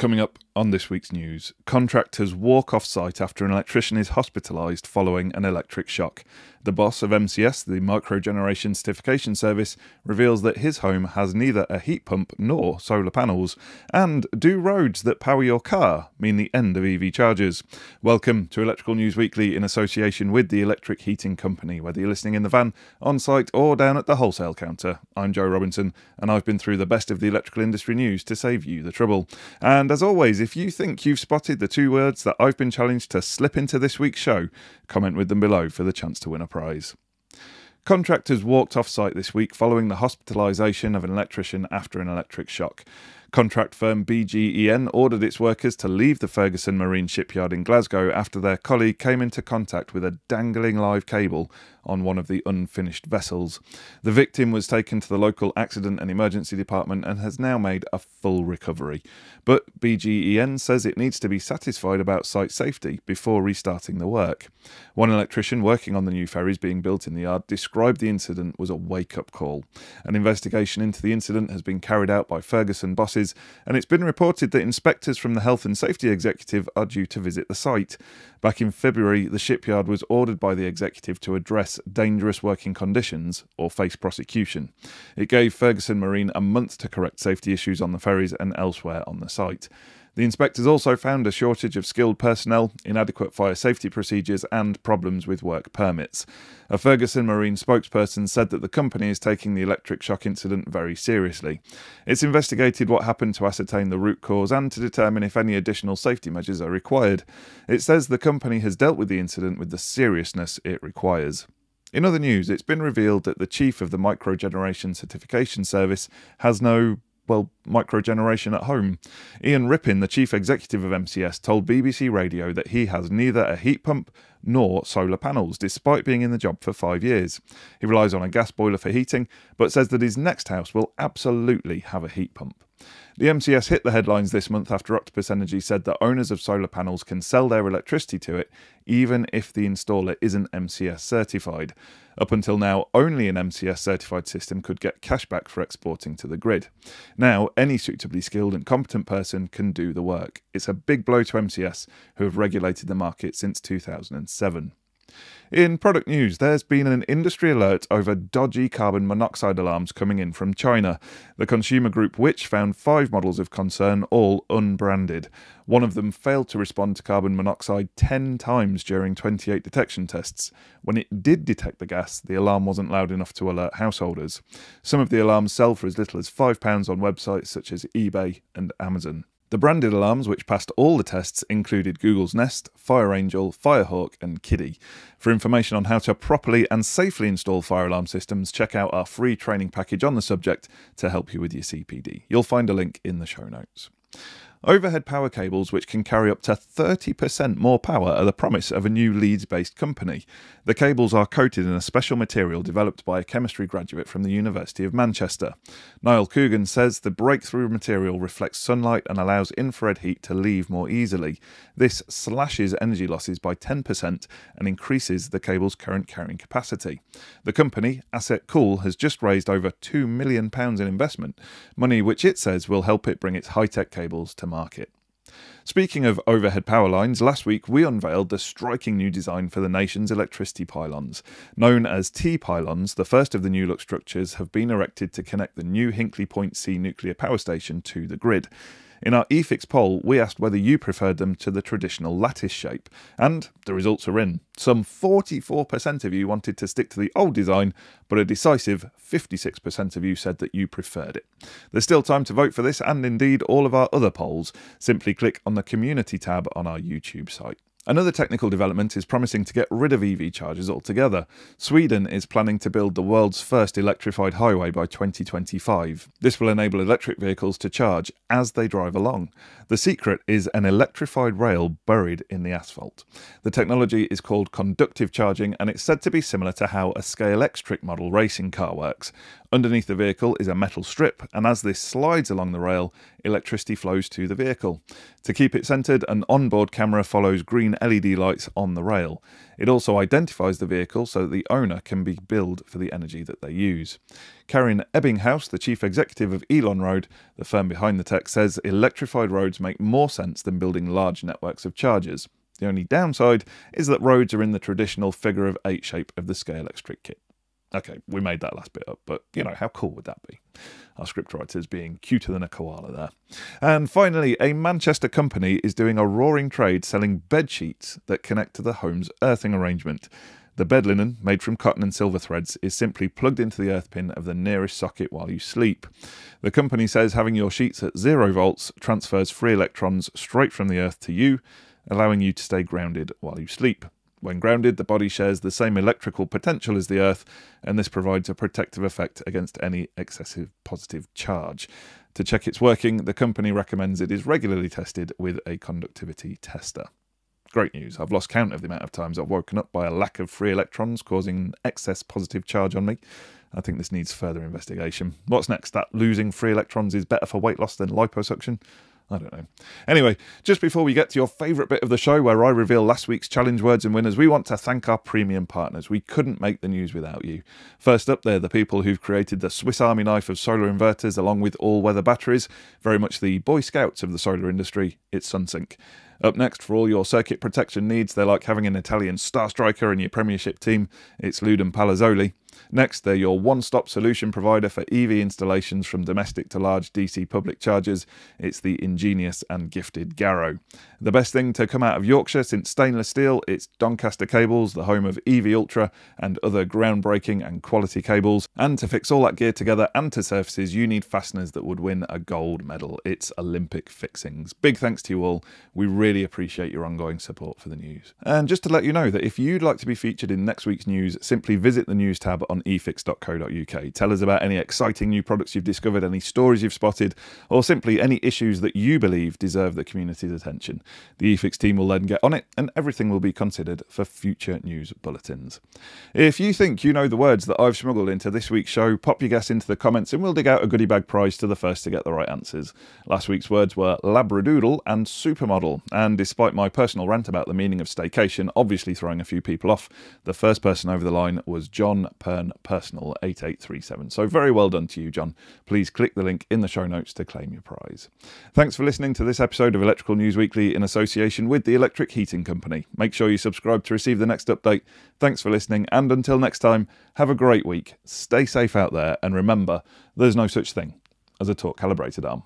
Coming up on this week's news, contractors walk off site after an electrician is hospitalised following an electric shock. The boss of MCS, the Microgeneration Certification Service, reveals that his home has neither a heat pump nor solar panels. And do roads that power your car mean the end of EV chargers? Welcome to Electrical News Weekly in association with the Electric Heating Company, whether you're listening in the van, on site or down at the wholesale counter. I'm Joe Robinson, and I've been through the best of the electrical industry news to save you the trouble. And as always, if you think you've spotted the two words that I've been challenged to slip into this week's show, comment with them below for the chance to win a prize. Contractors walked off site this week following the hospitalisation of an electrician after an electric shock. Contract firm BGEN ordered its workers to leave the Ferguson Marine shipyard in Glasgow after their colleague came into contact with a dangling live cable on one of the unfinished vessels. The victim was taken to the local accident and emergency department and has now made a full recovery. But BGEN says it needs to be satisfied about site safety before restarting the work. One electrician working on the new ferries being built in the yard described the incident was a wake-up call. An investigation into the incident has been carried out by Ferguson bosses, and it's been reported that inspectors from the Health and Safety Executive are due to visit the site. Back in February, the shipyard was ordered by the executive to address dangerous working conditions or face prosecution. It gave Ferguson Marine a month to correct safety issues on the ferries and elsewhere on the site. The inspectors also found a shortage of skilled personnel, inadequate fire safety procedures and problems with work permits. A Ferguson Marine spokesperson said that the company is taking the electric shock incident very seriously. It's investigated what happened to ascertain the root cause and to determine if any additional safety measures are required. It says the company has dealt with the incident with the seriousness it requires. In other news, it's been revealed that the chief of the Microgeneration Certification Service has no microgeneration at home. Ian Rippin, the chief executive of MCS, told BBC Radio that he has neither a heat pump nor solar panels, despite being in the job for 5 years. He relies on a gas boiler for heating, but says that his next house will absolutely have a heat pump. The MCS hit the headlines this month after Octopus Energy said that owners of solar panels can sell their electricity to it, even if the installer isn't MCS certified. Up until now, only an MCS certified system could get cashback for exporting to the grid. Now, any suitably skilled and competent person can do the work. It's a big blow to MCS, who have regulated the market since 2007. In product news, there's been an industry alert over dodgy carbon monoxide alarms coming in from China. The consumer group Which found 5 models of concern, all unbranded. One of them failed to respond to carbon monoxide 10 times during 28 detection tests. When it did detect the gas, the alarm wasn't loud enough to alert householders. Some of the alarms sell for as little as £5 on websites such as eBay and Amazon. The branded alarms, which passed all the tests, included Google's Nest, Fire Angel, Firehawk and Kiddy. For information on how to properly and safely install fire alarm systems, check out our free training package on the subject to help you with your CPD. You'll find a link in the show notes. Overhead power cables, which can carry up to 30% more power, are the promise of a new Leeds-based company. The cables are coated in a special material developed by a chemistry graduate from the University of Manchester. Niall Coogan says the breakthrough material reflects sunlight and allows infrared heat to leave more easily. This slashes energy losses by 10% and increases the cable's current carrying capacity. The company, Asset Cool, has just raised over £2 million in investment, money which it says will help it bring its high-tech cables to market. Speaking of overhead power lines, last week we unveiled the striking new design for the nation's electricity pylons. Known as T-pylons, the first of the new look structures have been erected to connect the new Hinkley Point C nuclear power station to the grid. In our eFix poll, we asked whether you preferred them to the traditional lattice shape, and the results are in. Some 44% of you wanted to stick to the old design, but a decisive 56% of you said that you preferred it. There's still time to vote for this, and indeed all of our other polls. Simply click on the Community tab on our YouTube site. Another technical development is promising to get rid of EV chargers altogether. Sweden is planning to build the world's first electrified highway by 2025. This will enable electric vehicles to charge as they drive along. The secret is an electrified rail buried in the asphalt. The technology is called conductive charging, and it's said to be similar to how a Scale X trick model racing car works. Underneath the vehicle is a metal strip, and as this slides along the rail, electricity flows to the vehicle. To keep it centred, an onboard camera follows green LED lights on the rail. It also identifies the vehicle so that the owner can be billed for the energy that they use. Karen Ebbinghaus, the chief executive of Elon Road, the firm behind the tech, says electrified roads make more sense than building large networks of chargers. The only downside is that roads are in the traditional figure of 8 shape of the scale electric kit. Okay, we made that last bit up, but you know, how cool would that be? Our scriptwriters being cuter than a koala there. And finally, a Manchester company is doing a roaring trade selling bedsheets that connect to the home's earthing arrangement. The bed linen, made from cotton and silver threads, is simply plugged into the earth pin of the nearest socket while you sleep. The company says having your sheets at 0 volts transfers free electrons straight from the earth to you, allowing you to stay grounded while you sleep. When grounded, the body shares the same electrical potential as the earth, and this provides a protective effect against any excessive positive charge. To check its working, the company recommends it is regularly tested with a conductivity tester. Great news. I've lost count of the amount of times I've woken up by a lack of free electrons causing excess positive charge on me. I think this needs further investigation. What's next? That losing free electrons is better for weight loss than liposuction? I don't know. Anyway, just before we get to your favourite bit of the show where I reveal last week's challenge words and winners, we want to thank our premium partners. We couldn't make the news without you. First up, they're the people who've created the Swiss Army knife of solar inverters along with all-weather batteries. Very much the Boy Scouts of the solar industry. It's Sunsync. Up next, for all your circuit protection needs, they're like having an Italian star striker in your Premiership team. It's Ludum Palazzoli. Next, they're your one-stop solution provider for EV installations from domestic to large DC public chargers. It's the ingenious and gifted Garrow. The best thing to come out of Yorkshire since stainless steel, it's Doncaster Cables, the home of EV Ultra and other groundbreaking and quality cables. And to fix all that gear together and to surfaces, you need fasteners that would win a gold medal. It's Olympic Fixings. Big thanks to you all. We really appreciate your ongoing support for the news. And just to let you know that if you'd like to be featured in next week's news, simply visit the news tab on efix.co.uk. Tell us about any exciting new products you've discovered, any stories you've spotted, or simply any issues that you believe deserve the community's attention. The eFix team will then get on it, and everything will be considered for future news bulletins. If you think you know the words that I've smuggled into this week's show, pop your guess into the comments and we'll dig out a goodie bag prize to the first to get the right answers. Last week's words were labradoodle and supermodel, and despite my personal rant about the meaning of staycation obviously throwing a few people off, the first person over the line was John Pern Personal 8837. So very well done to you, John. Please click the link in the show notes to claim your prize. Thanks for listening to this episode of Electrical News Weekly in association with the Electric Heating Company. Make sure you subscribe to receive the next update. Thanks for listening, and until next time, have a great week. Stay safe out there, and remember, there's no such thing as a torque calibrated arm.